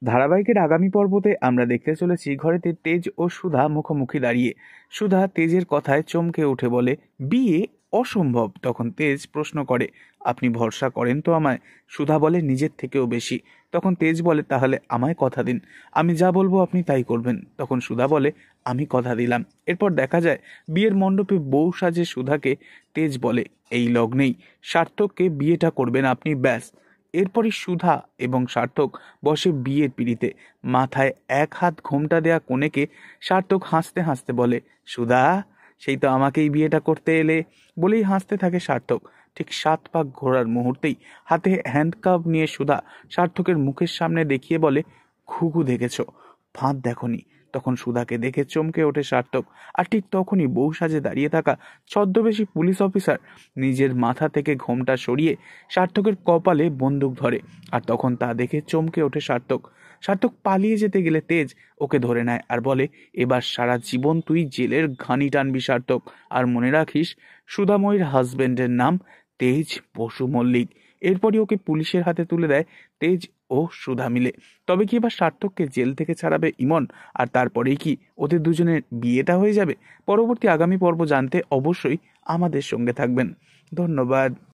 ধারাবাহিকের আগামী পর্বতে আমরা দেখতে চলেছি ঘরেতে তেজ ও সুধা মুখোমুখি দাঁড়িয়ে। সুধা তেজের কথায় চমকে উঠে বলে, বিয়ে অসম্ভব। তখন তেজ প্রশ্ন করে, আপনি ভরসা করেন তো আমায়? সুধা বলে, নিজের থেকেও বেশি। তখন তেজ বলে, তাহলে আমায় কথা দিন, আমি যা বলবো আপনি তাই করবেন। তখন সুধা বলে, আমি কথা দিলাম। এরপর দেখা যায় বিয়ের মণ্ডপে বউ সাজে সুধাকে। তেজ বলে, এই লগ্নেই সার্থককে বিয়েটা করবেন আপনি, ব্যাস। এরপরই সুধা এবং সার্থক বসে বিয়ের পিঁড়িতে। মাথায় এক হাত ঘোমটা দেয়া কনেকে সার্থক হাসতে হাসতে বলে, সুধা, সেই তো আমাকেই বিয়েটা করতে এলে। বলেই হাসতে থাকে সার্থক। ঠিক 7 পাক ঘোরার মুহূর্তেই হাতে হ্যান্ডকাপ নিয়ে সুধা সার্থকের মুখের সামনে দেখিয়ে বলে, ঘুঘু দেখেছ, ফাঁদ দেখনি। তখন সুধাকে দেখে চমকে ওঠে সার্থক। আর ঠিক তখনই বউ সাজে দাঁড়িয়ে থাকা ছদ্মবেশী পুলিশ অফিসার নিজের মাথা থেকে ঘোমটা সরিয়ে সার্থকের কপালে বন্দুক ধরে। আর তখন তা দেখে চমকে ওঠে সার্থক। সার্থক পালিয়ে যেতে গেলে তেজ ওকে ধরে নেয় আর বলে, এবার সারা জীবন তুই জেলের ঘানি টানবি সার্থক। আর মনে রাখিস, সুধাময়ীর হাজবেন্ডের নাম তেজ বসু মল্লিক। এরপরই ওকে পুলিশের হাতে তুলে দেয় তেজ ও সুধা মিলে। তবে কি এবার সার্থককে জেল থেকে ছাড়াবে ইমন? আর তারপরেই কি ওদের দুজনের বিয়েটা হয়ে যাবে? পরবর্তী আগামী পর্ব জানতে অবশ্যই আমাদের সঙ্গে থাকবেন। ধন্যবাদ।